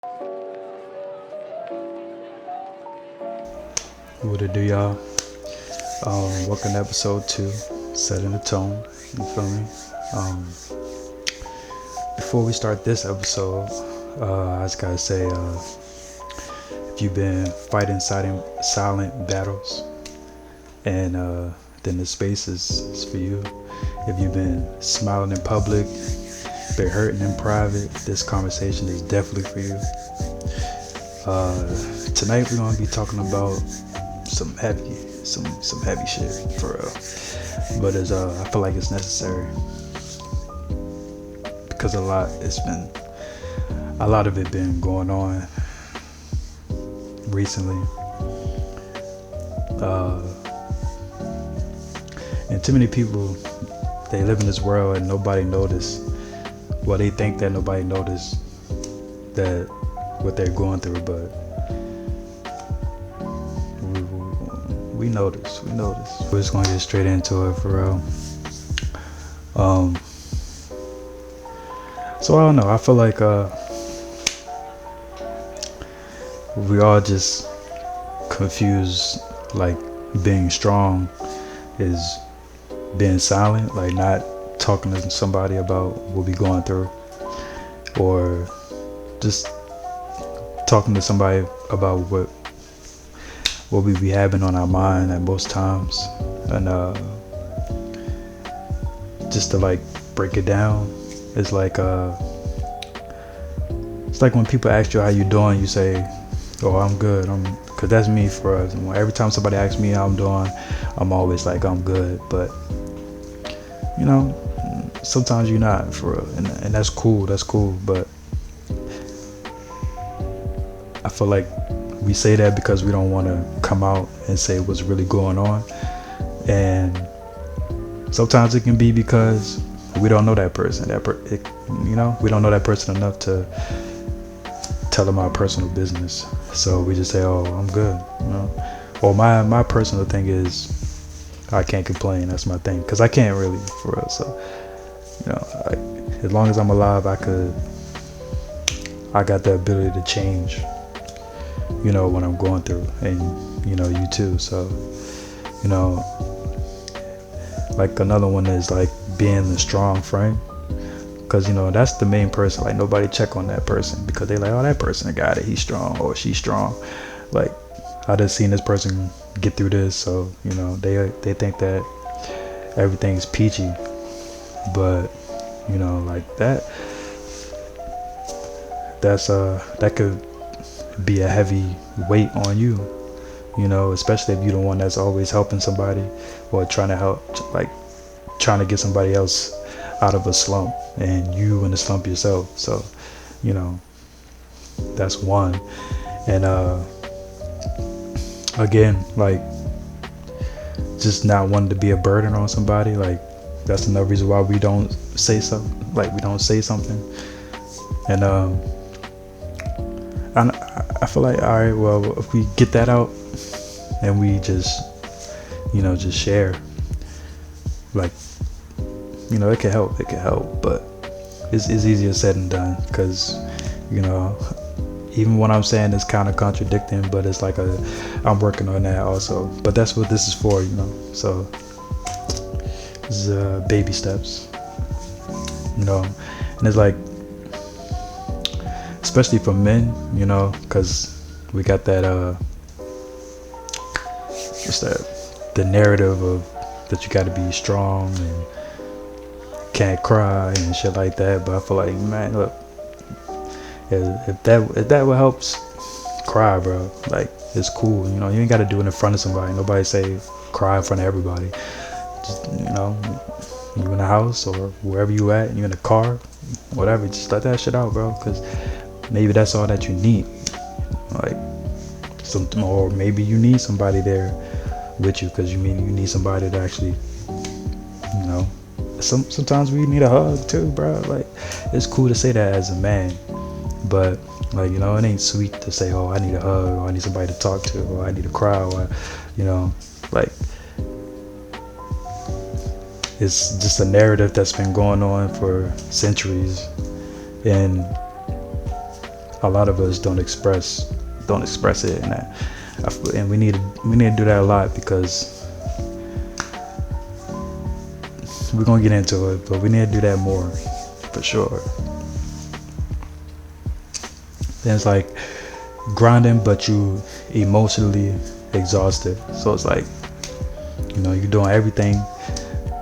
What it do, y'all? Welcome to episode 2, setting the tone. You feel me? Before we start this episode, I just gotta say, if you've been fighting silent battles, and then the space is for you. If you've been smiling in public, been hurting in private, this conversation is definitely for you. Tonight we're gonna be talking about some heavy shit for real, but I feel like it's necessary because a lot of it been going on recently, and too many people, they live in this world and nobody notice. Well, they think that nobody noticed that what they're going through, but we notice. We're just gonna get straight into it for real. So I don't know. I feel like we all just confuse like being strong is being silent, like not talking to somebody about what we going through, or just talking to somebody about what we be having on our mind at most times, and just to like break it down. It's like when people ask you how you doing, you say, "Oh, I'm good." Cause that's me for us. And every time somebody asks me how I'm doing, I'm always like, "I'm good," but you know, sometimes you're not for real, and that's cool. But I feel like we say that because we don't want to come out and say what's really going on, and sometimes it can be because we don't know that person. We don't know that person enough to tell them our personal business. So we just say, "Oh, I'm good," Or my personal thing is, I can't complain. That's my thing, because I can't really for real. So as long as I'm alive, I got the ability to change. What I'm going through, and you too. So like another one is like being the strong friend, because that's the main person. Like nobody check on that person because they like, "Oh, that person got it, he's strong or she's strong." Like I just seen this person get through this, so they think that everything's peachy, but like that could be a heavy weight on you, especially if you're the one that's always helping somebody or trying to get somebody else out of a slump, and you in the slump yourself. So that's one. And again, like just not wanting to be a burden on somebody, like that's another reason why we don't say something. And I feel like, all right, well, if we get that out and we just share, like, it can help, but it's easier said than done, because, even what I'm saying is kind of contradicting, but it's like I'm working on that also, but that's what this is for, so this is baby steps, and it's like, especially for men, because we got that the narrative of that you got to be strong and can't cry and shit like that. But I feel like, man, look, if that will help, cry, bro. Like, it's cool, you ain't got to do it in front of somebody. Nobody say cry in front of everybody. Just you in the house or wherever you at, you in the car, whatever, just let that shit out, bro, because maybe that's all that you need. Like something, or maybe you need somebody there with you, because you need somebody to actually, sometimes we need a hug too, bro. Like, it's cool to say that as a man, but like, it ain't sweet to say, "Oh, I need a hug," or "I need somebody to talk to," or "I need to cry," or like, it's just a narrative that's been going on for centuries, and a lot of us don't express it, and we need to do that a lot, because we're gonna get into it, but we need to do that more for sure. Then it's like grinding, but you emotionally exhausted. So it's like, you're doing everything.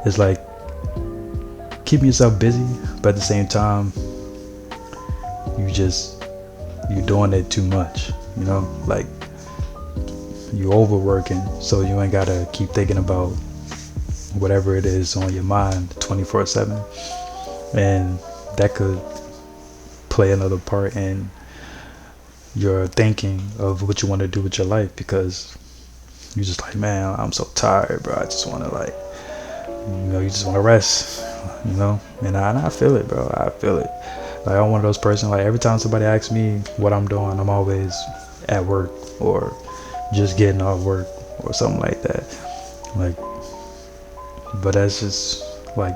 It's like keeping yourself busy, but at the same time, you're doing it too much. Like you're overworking, so you ain't gotta keep thinking about whatever it is on your mind 24/7, and that could play another part in your thinking of what you want to do with your life, because you're just like, man, I'm so tired, bro. I just want to you just want to rest, and I feel it, bro. I feel it. Like, I'm one of those person, like, every time somebody asks me what I'm doing, I'm always at work or just getting off work or something like that. Like, but that's just like,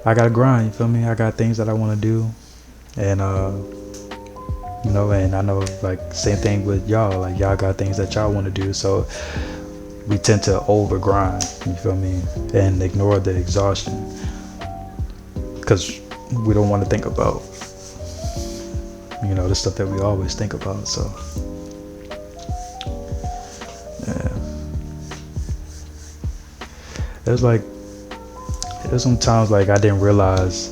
I gotta grind, you feel me? I got things that I want to do, and and I know, like, same thing with y'all, like, y'all got things that y'all want to do, so we tend to over grind, you feel me, and ignore the exhaustion, because we don't want to think about the stuff that we always think about. So yeah, there's some times, like, I didn't realize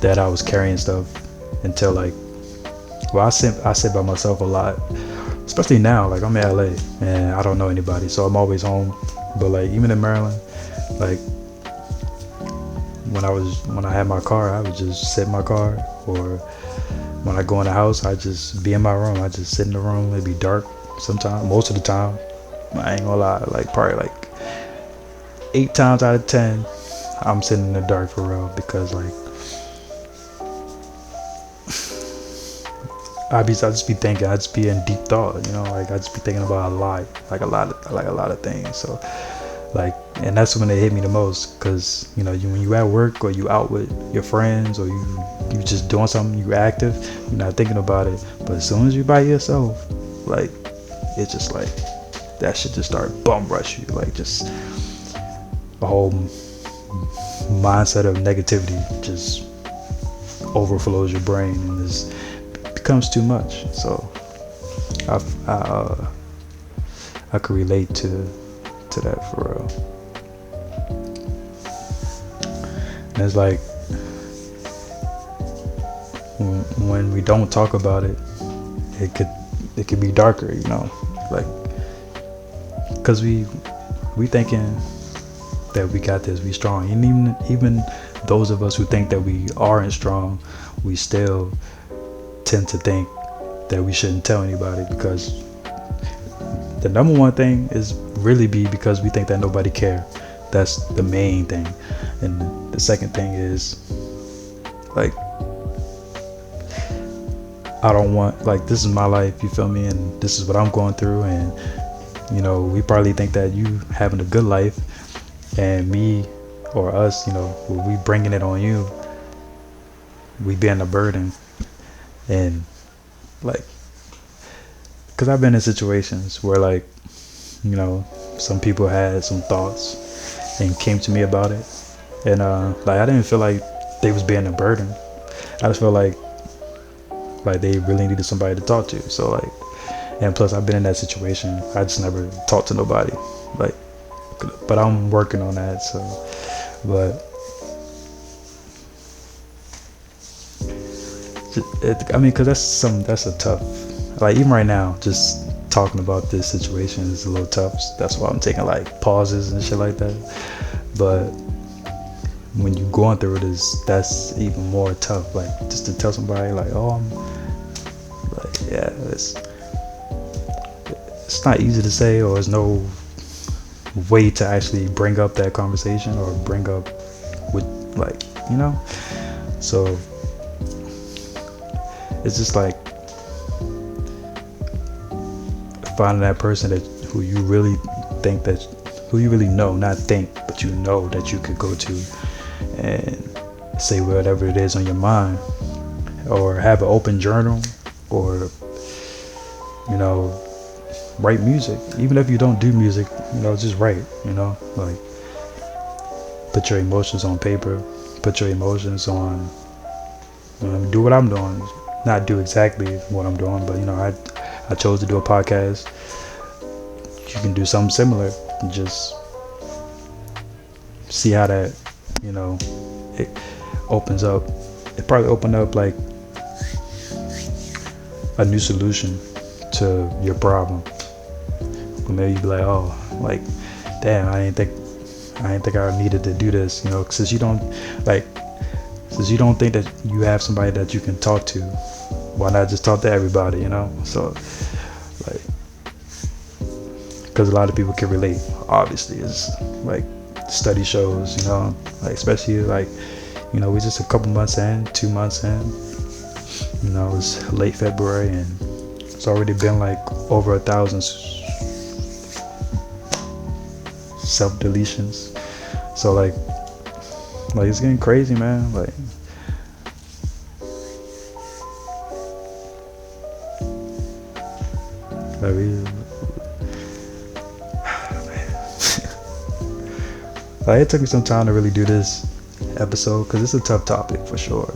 that I was carrying stuff until, like, I sit by myself a lot, especially now. Like, I'm in LA and I don't know anybody, so I'm always home. But, like, even in Maryland, like, when I had my car, I would just sit in my car, or when I go in the house, I just be in my room. I just sit in the room. It'd be dark sometimes, most of the time. I ain't gonna lie, like, probably like 8 times out of 10, I'm sitting in the dark for real, because, like, I just be thinking, I just be in deep thought, like, I just be thinking about a lot of things. So, like, and that's when it hit me the most, because when you at work, or you out with your friends, or you just doing something, you active, you're not thinking about it. But as soon as you by yourself, like, it's just like that shit just start bum rush you, like, just a whole mindset of negativity just overflows your brain, and this becomes too much. So I could relate to that for real. And it's like, when we don't talk about it, it could be darker, like, because we thinking that we got this, we strong, and even those of us who think that we aren't strong, we still tend to think that we shouldn't tell anybody, because the number one thing is really because we think that nobody care. That's the main thing. And the second thing is, like, I don't want, like, this is my life, you feel me, and this is what I'm going through, and we probably think that you having a good life, and me or us, when we bringing it on you, we being a burden. And, like, because I've been in situations where, like, some people had some thoughts and came to me about it, and like, I didn't feel like they was being a burden. I just felt like they really needed somebody to talk to. So, like, and plus, I've been in that situation. I just never talked to nobody, like, but I'm working on that. So, but I mean, because that's a tough, like, even right now, just talking about this situation is a little tough. That's why I'm taking, like, pauses and shit like that. But when you're going through it, that's even more tough. Like, just to tell somebody, like, oh, I'm, like, yeah, it's not easy to say, or there's no way to actually bring up that conversation, or bring up with, like, so it's just like finding that person who you really know, not think, but that you could go to and say whatever it is on your mind, or have an open journal, or write music. Even if you don't do music, just write. Like put your emotions on paper, put your emotions on. Do what I'm doing. Not do exactly what I'm doing, but I chose to do a podcast. You can do something similar. Just see how that it opens up. It probably opened up like a new solution to your problem. But maybe you be like, oh, like, damn, I didn't think I needed to do this. Since you don't think that you have somebody that you can talk to, why not just talk to everybody? So like, because a lot of people can relate. Obviously, it's like study shows. Like especially like we're just a couple months in, 2 months in. It's late February and it's already been like over 1,000 self-deletions. So like it's getting crazy, man. Like like it took me some time to really do this episode because it's a tough topic for sure.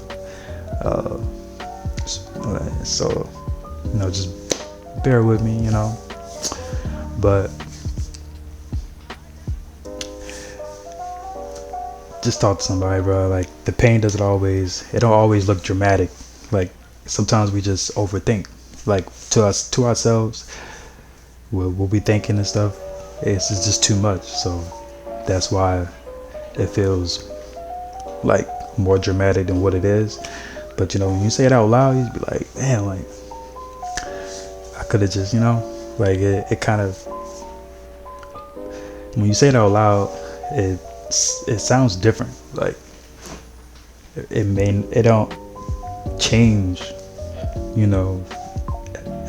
So just bear with me, but just talk to somebody, bro. Like the pain it don't always look dramatic. Like sometimes we just overthink. Like to ourselves, we'll be thinking and stuff. It's just too much. So that's why it feels like more dramatic than what it is. But when you say it out loud, you'd be like, damn, like I could have just, like it kind of, when you say it out loud, it sounds different. Like it don't change,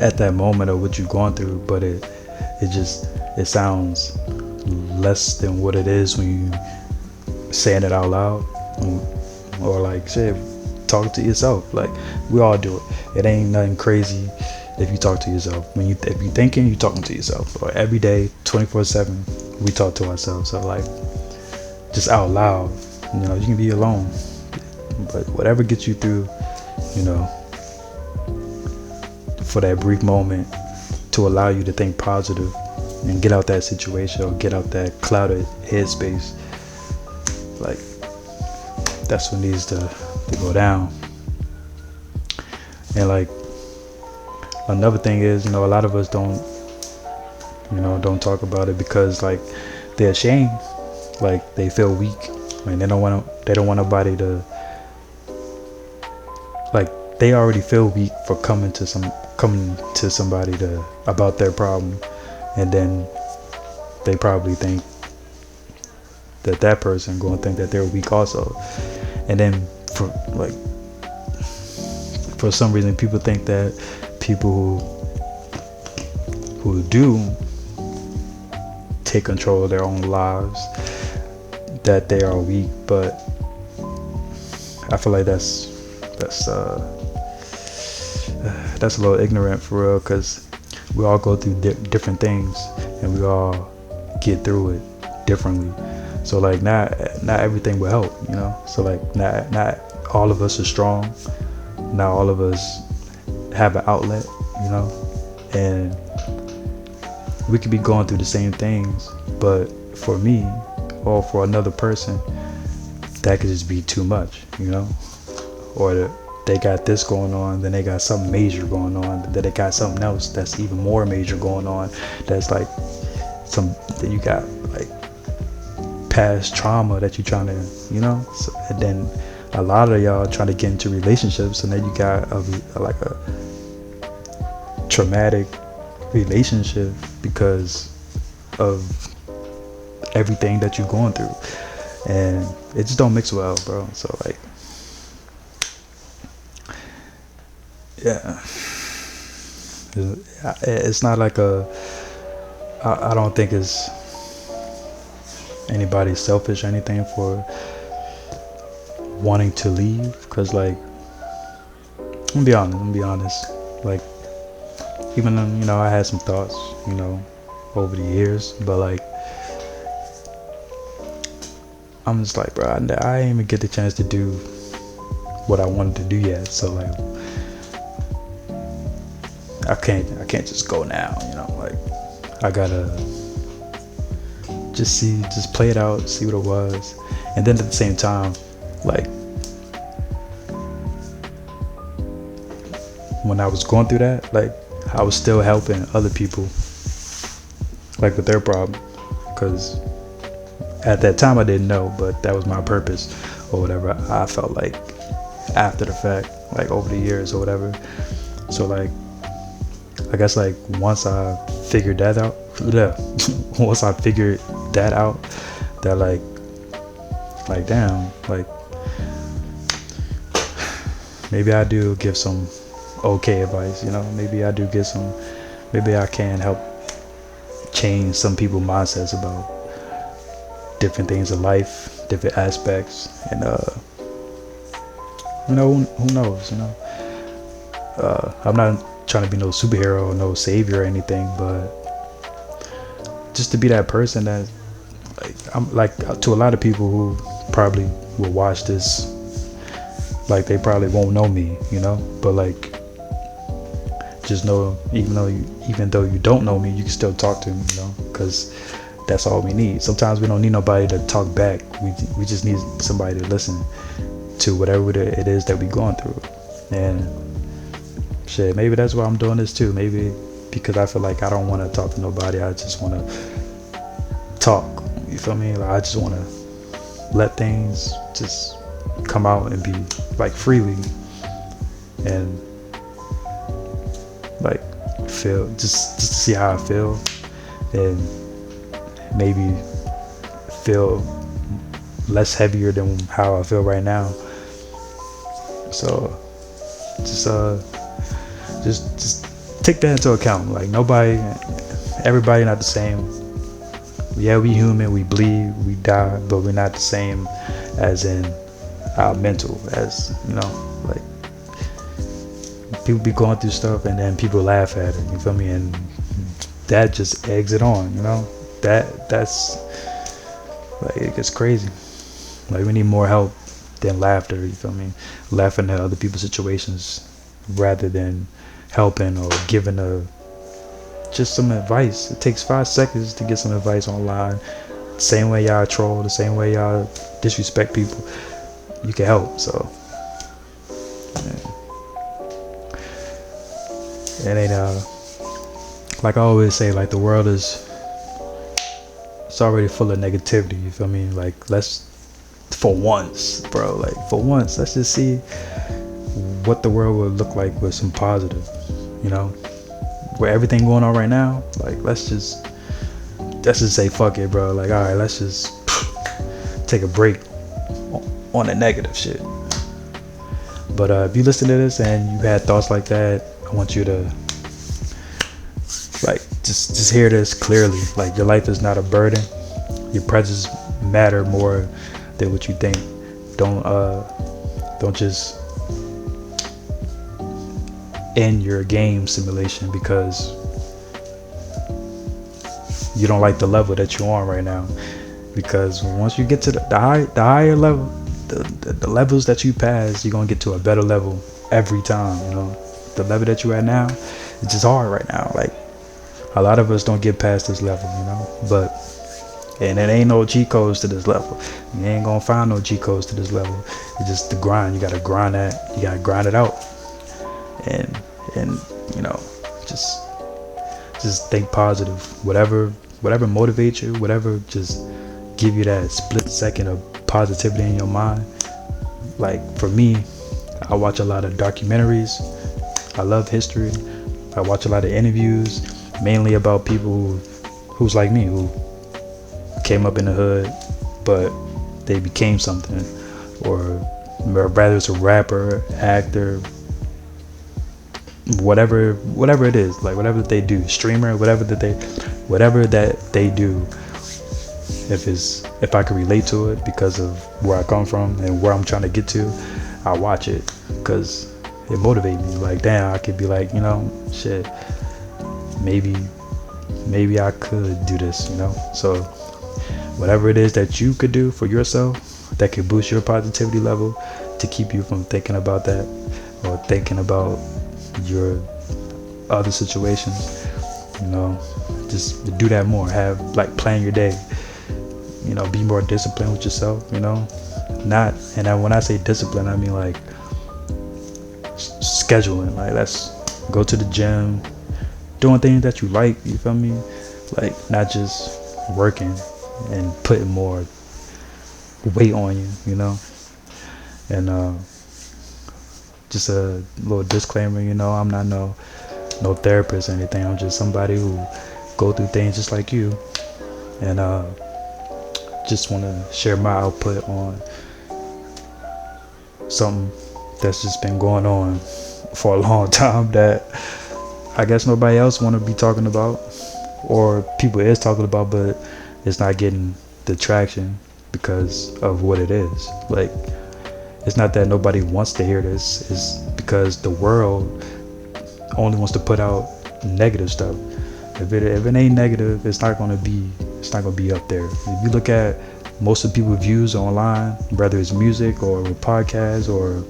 at that moment of what you're going through, but it sounds less than what it is when you saying it out loud, or like shit, talk to yourself. Like we all do it. It ain't nothing crazy if you talk to yourself. If you thinking, you talking to yourself. Or every day, 24/7, we talk to ourselves. So like just out loud, you can be alone, but whatever gets you through, for that brief moment to allow you to think positive and get out that situation or get out that clouded headspace, like that's what needs to go down. And like another thing is, a lot of us don't talk about it because like they're ashamed, like they feel weak. I mean, they don't want nobody to, like they already feel weak for coming to somebody about their problem, and then they probably think that person gonna think that they're weak also. And then for some reason people think that people who do take control of their own lives, that they are weak. But I feel like that's a little ignorant for real, because we all go through different things and we all get through it differently. So like not everything will help, so like not all of us are strong, not all of us have an outlet, and we could be going through the same things, but for me or for another person that could just be too much, or they got this going on, then they got something major going on, then they got something else that's even more major going on, that's like that you got like past trauma that you're trying to, so, and then a lot of y'all trying to get into relationships, and then you got a traumatic relationship because of everything that you're going through, and it just don't mix well, bro. So like, yeah, it's not like I don't think it's anybody selfish or anything for wanting to leave, because like gonna be honest. I'm gonna be honest. Like, even though, you know, I had some thoughts, you know, over the years, but like, I'm just like, bro, I didn't even get the chance to do what I wanted to do yet. So like, I can't just go now, you know. Like, I gotta just play it out, see what it was, and then at the same time, like, when I was going through that, like, I was still helping other people, like, with their problem, because at that time I didn't know, but that was my purpose or whatever. I felt like after the fact, like over the years or whatever. So like, I guess like once I figured that out, that like damn, like maybe I do give some okay advice, you know. Maybe I do get some. Maybe I can help change some people's mindsets about different things in life, different aspects, and you know, who knows, you know. I'm not trying to be no superhero or no savior or anything, but just to be that person that, like, I'm like, to a lot of people who probably will watch this, like, they probably won't know me, you know, but like, just know, even though you don't know me, you can still talk to me, you know, because that's all we need. Sometimes we don't need nobody to talk back. We just need somebody to listen to whatever it is that we're going through. And shit, maybe that's why I'm doing this too. Maybe because I feel like I don't want to talk to nobody. I just want to talk. You feel me? Like, I just want to let things just come out and be like freely, and like feel just to see how I feel, and maybe feel less heavier than how I feel right now. So just take that into account. Like, everybody not the same. Yeah, we human, we bleed, we die, but we're not the same as in our mental, as, you know, like, people be going through stuff and then people laugh at it, you feel me? And that just eggs it on, you know? That's like, it gets crazy. Like, we need more help than laughter, you feel me? Laughing at other people's situations rather than helping or giving just some advice. It takes 5 seconds to get some advice online. The same way y'all troll, the same way y'all disrespect people, you can help. So yeah. It ain't like I always say, like, the world it's already full of negativity, you feel me? Like, for once, let's just see what the world would look like with some positive, you know? With everything going on right now, like, let's just say fuck it, bro. Like, all right, let's just take a break on the negative shit. But if you listen to this and you had thoughts like that, I want you to, like, just hear this clearly. Like, your life is not a burden. Your presence matter more than what you think. Don't just end your game simulation because you don't like the level that you're on right now. Because once you get to the higher level, the levels that you pass, you're gonna get to a better level every time, you know. The level that you're at now, it's just hard right now. Like, a lot of us don't get past this level, you know. And it ain't no cheat codes to this level. You ain't gonna find no cheat codes to this level. It's just the grind. You gotta grind that. You gotta grind it out. And you know, just think positive. Whatever motivates you, whatever just give you that split second of positivity in your mind. Like, for me, I watch a lot of documentaries. I love history. I watch a lot of interviews, mainly about people who's like me, who came up in the hood, but they became something, or rather it's a rapper, actor, whatever it is, like, whatever they do, streamer, whatever that they do. If I can relate to it because of where I come from and where I'm trying to get to, I watch it, because it motivates me. Like, damn, I could be like, shit, maybe I could do this, So whatever it is that you could do for yourself that could boost your positivity level to keep you from thinking about that or thinking about your other situations, just do that more. Have, like, plan your day, be more disciplined with yourself, not, and when I say discipline, I mean like scheduling. Like, let's go to the gym, doing things that you like, you feel me? Like, not just working and putting more weight on you, and just a little disclaimer, I'm not no therapist or anything. I'm just somebody who go through things just like you, and just want to share my output on something that's just been going on for a long time that I guess nobody else want to be talking about, or people is talking about, but it's not getting the traction because of what it is. Like, it's not that nobody wants to hear this, it's because the world only wants to put out negative stuff. If it ain't negative, it's not gonna be up there. If you look at most of the people's views online, whether it's music or a podcast or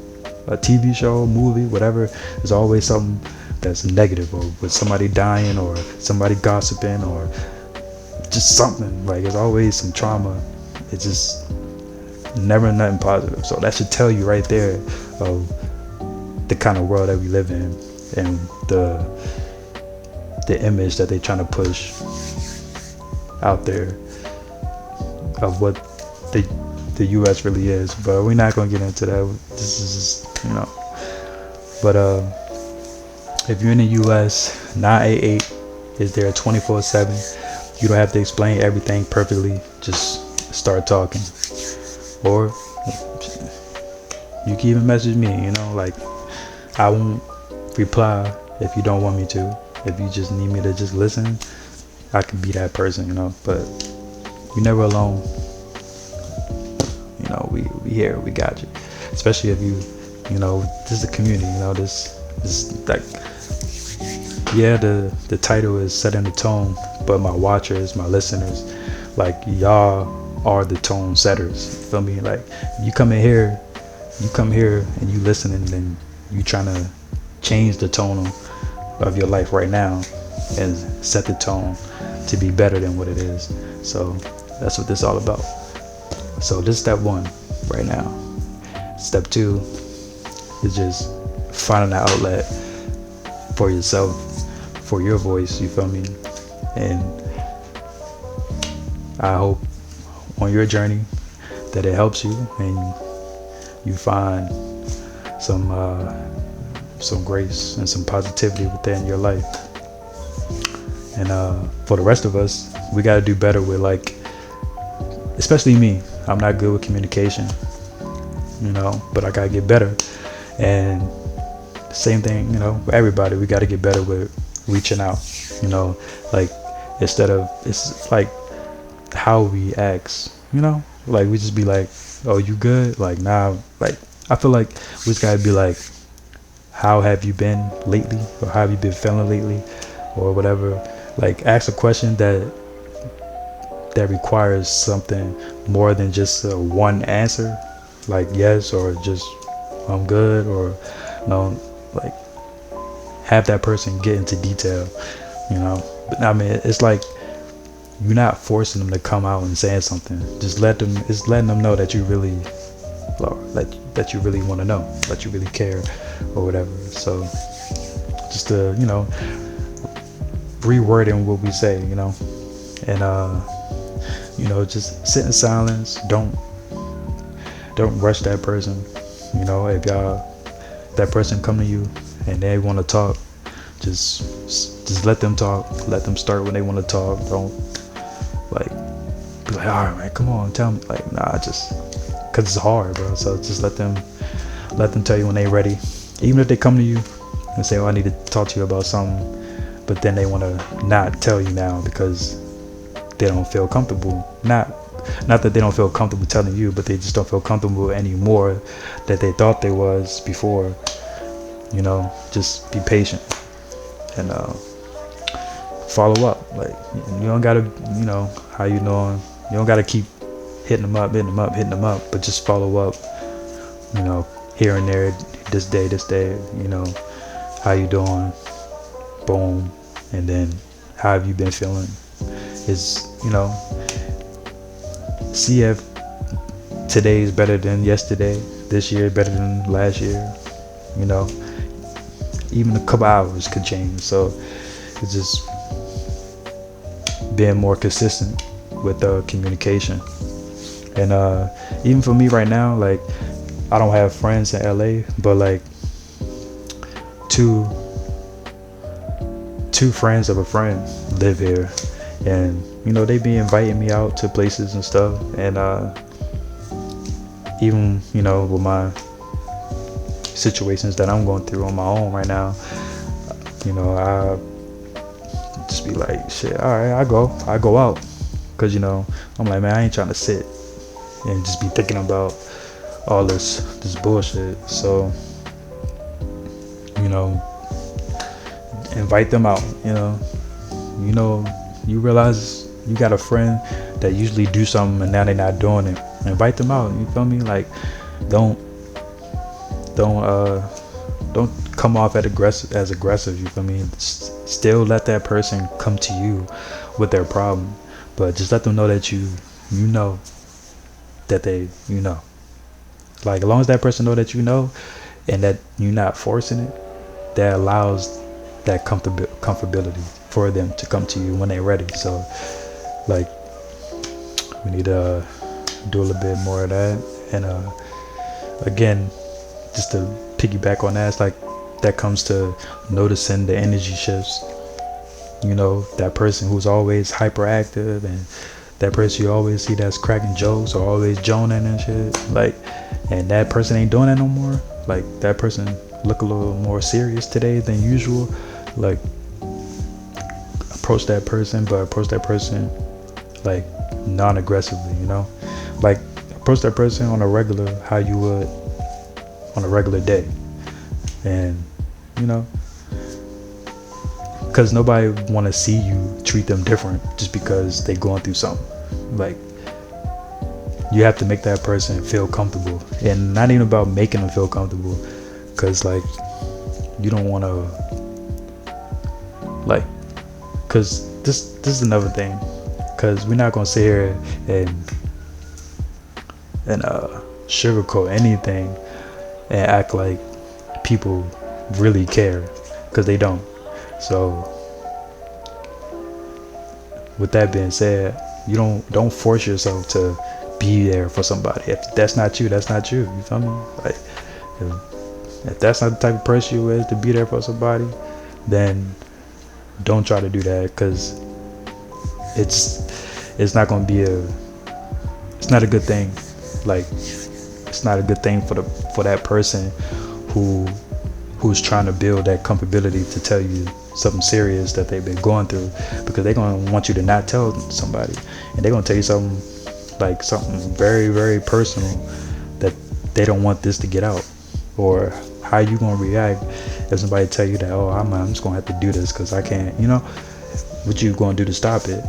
a TV show, movie, whatever, there's always something that's negative, or with somebody dying, or somebody gossiping, or just something. Like, it's always some trauma. It's just never nothing positive. So that should tell you right there of the kind of world that we live in, and the image that they're trying to push out there of what the U.S. really is. But we're not gonna get into that. This is just, but if you're in the U.S., 988 is there 24/7. You don't have to explain everything perfectly. Just start talking, or you can even message me. Like, I won't reply if you don't want me to. If you just need me to just listen, I could be that person. But you're never alone. We here, we got you. Especially if you, this is a community. This like, yeah, the title is setting the tone, but my watchers, my listeners, like, y'all are the tone setters. You feel me? Like, you come here and you listen, and then you trying to change the tone of your life right now and set the tone to be better than what it is. So that's what this is all about. So this is step 1 right now. Step 2 is just finding an outlet for yourself, for your voice, you feel me? And I hope on your journey that it helps you and you find some grace and some positivity within your life. And for the rest of us, we got to do better with, like, especially me. I'm not good with communication, but I got to get better. And same thing, for everybody, we got to get better with reaching out, like, instead of, it's like how we ask, like, we just be like, oh, you good? Like, nah, like, I feel like we just got to be like, how have you been lately? Or how have you been feeling lately? Or whatever. Like, ask a question that requires something more than just one answer, like yes, or just I'm good, or like, have that person get into detail, But I mean, it's like, you're not forcing them to come out and saying something. Just letting them know that you really, that you really want to know, that you really care, or whatever. So just rewording what we say, and just sit in silence. Don't rush that person. If that person come to you and they want to talk, just let them talk. Let them start when they want to talk. Don't be like, all right, man, come on, tell me. Like, nah, just because it's hard, bro. So just let them tell you when they're ready. Even if they come to you and say, oh, I need to talk to you about something, but then they want to not tell you now because they don't feel comfortable. Not that they don't feel comfortable telling you, but they just don't feel comfortable anymore that they thought they was before. just be patient and follow up. Like, you don't gotta, how you doing? You don't gotta keep hitting them up, but just follow up, here and there, this day, how you doing? Boom. And then, how have you been feeling? Is, see if today is better than yesterday, this year better than last year, even a couple hours could change. So it's just being more consistent with communication. And even for me right now, like, I don't have friends in LA, but like two friends of a friend live here, and they be inviting me out to places and stuff. And even with my situations that I'm going through on my own right now, I just be like, shit, all right, I go out, because I'm like, man, I ain't trying to sit and just be thinking about all this bullshit. So invite them out. You realize you got a friend that usually do something and now they're not doing it. Invite them out. You feel me? Like, don't come off as aggressive. You feel me? Still let that person come to you with their problem, but just let them know that you know that they like, as long as that person know that and that you're not forcing it, that allows that comfortability for them to come to you when they're ready. So like, we need to do a little bit more of that. And again, just to piggyback on that, it's like, that comes to noticing the energy shifts. That person who's always hyperactive, and that person you always see that's cracking jokes or always joning and shit, like, and that person ain't doing that no more. Like, that person look a little more serious today than usual. Like, approach that person like non-aggressively, like, approach that person on a regular, how you would on a regular day. And because nobody want to see you treat them different just because they going through something. Like, you have to make that person feel comfortable, and not even about making them feel comfortable, because like, you don't want to, like, because this is another thing, because we're not gonna sit here and sugarcoat anything and act like people really care, because they don't. So with that being said, you don't force yourself to be there for somebody. If that's not you, that's not you. You feel me? Like, if that's not the type of person you is to be there for somebody, then don't try to do that, because it's not gonna be it's not a good thing. Like, it's not a good thing for that person who's trying to build that comfortability to tell you something serious that they've been going through, because they're going to want you to not tell somebody, and they're going to tell you something very, very personal that they don't want this to get out. Or how you going to react if somebody tell you that, oh, I'm just going to have to do this because I can't, what you going to do to stop it?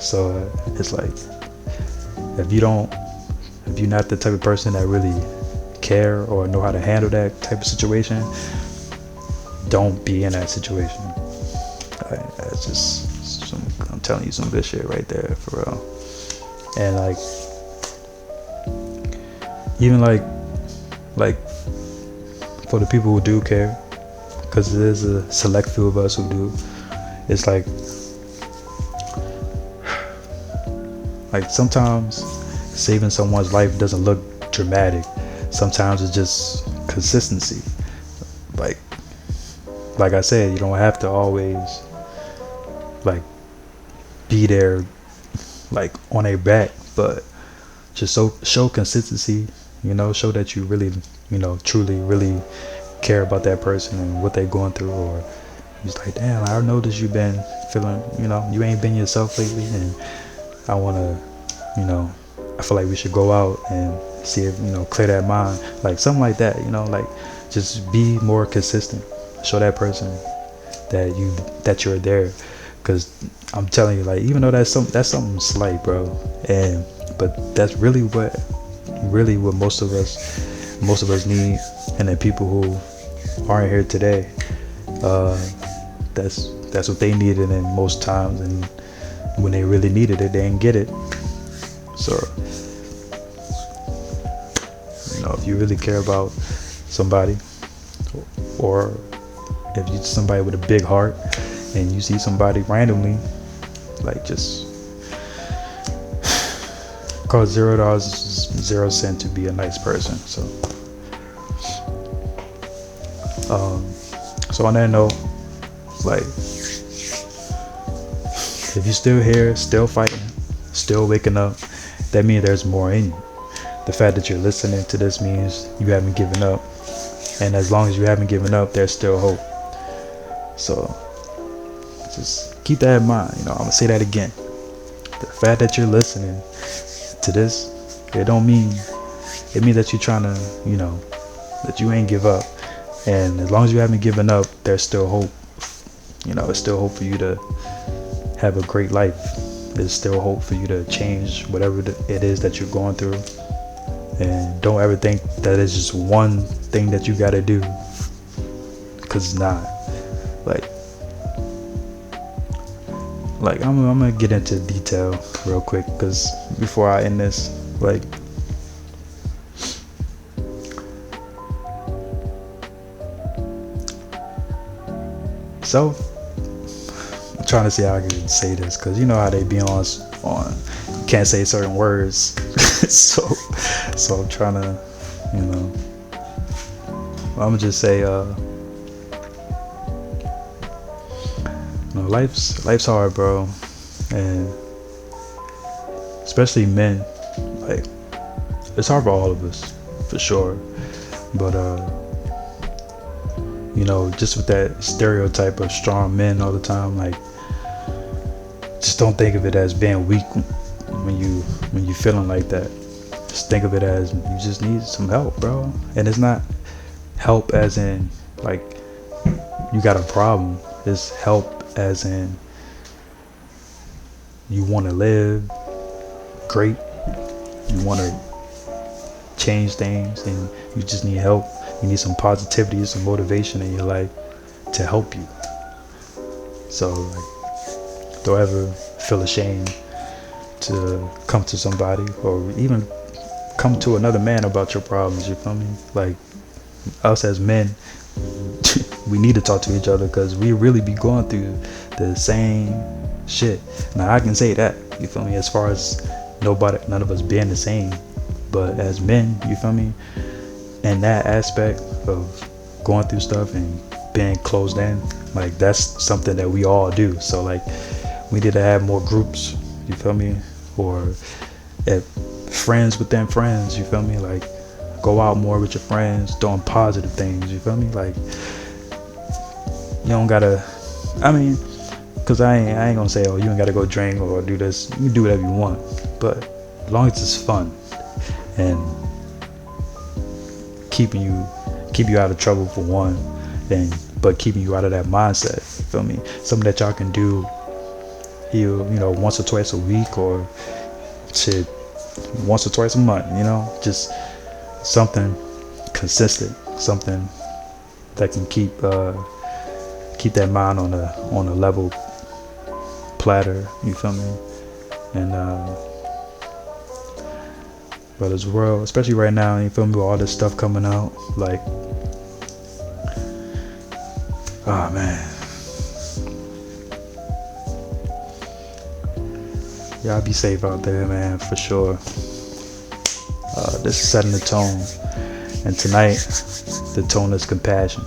So it's like, if you're not the type of person that really care or know how to handle that type of situation, don't be in that situation. That's just I'm telling you some good shit right there, for real. And like, even like for the people who do care, because there's a select few of us who do, it's like sometimes saving someone's life doesn't look dramatic. Sometimes it's just consistency. Like I said, you don't have to always like be there like on their back, but just show consistency, show that you really, truly really care about that person and what they're going through. Or it's like, damn, I noticed you've been feeling, you ain't been yourself lately, and I want to, I feel like we should go out and see if, clear that mind, like something like that, like just be more consistent. Show that person that you're there, because I'm telling you, like, even though that's something slight, bro, but that's really what most of us need. And then people who aren't here today, that's what they needed in most times, and when they really needed it, they didn't get it. So, if you really care about somebody, or if you're somebody with a big heart and you see somebody randomly, like, just cost $0, 0 cent to be a nice person. So on that note, like, if you're still here, still fighting, still waking up, that means there's more in you. The fact that you're listening to this means you haven't given up. And as long as you haven't given up, there's still hope. So just keep that in mind. I'm going to say that again. The fact that you're listening to this, it means that you're trying to, that you ain't give up. And as long as you haven't given up, there's still hope. It's still hope for you to have a great life. There's still hope for you to change whatever it is that you're going through. And don't ever think that it's just one thing that you got to do, because it's not. Like I'm gonna get into detail real quick, because before I end this, so I'm trying to see how I can say this, because you know how they be on you can't say certain words. so I'm trying to, I'm gonna just say, life's hard, bro, and especially men. Like, it's hard for all of us, for sure. But just with that stereotype of strong men all the time, like, just don't think of it as being weak when you feeling like that. Just think of it as you just need some help, bro. And it's not help as in like you got a problem. It's help as in you want to live great, you want to change things, and you just need help. You need some positivity, some motivation in your life to help you. So, like, don't ever feel ashamed to come to somebody, or even come to another man about your problems. You feel me? Like, us as men, we need to talk to each other, because we really be going through the same shit. Now, I can say that, you feel me, as far as none of us being the same. But as men, you feel me, and that aspect of going through stuff and being closed in, like, that's something that we all do. So, like, we need to have more groups, you feel me, or if friends within friends, you feel me, like, go out more with your friends, doing positive things, you feel me, like, you don't gotta, because I ain't gonna say, oh, you ain't gotta go drink or do this. You can do whatever you want, but as long as it's fun and keep you out of trouble, for one, but keeping you out of that mindset, you feel me, something that y'all can do, once or twice a week, or shit, once or twice a month, just something consistent, something that can keep that mind on a level platter, you feel me? And but this world, especially right now, you feel me, with all this stuff coming out, like, oh man, y'all be safe out there, man, for sure. This is setting the tone, and tonight the tone is compassion.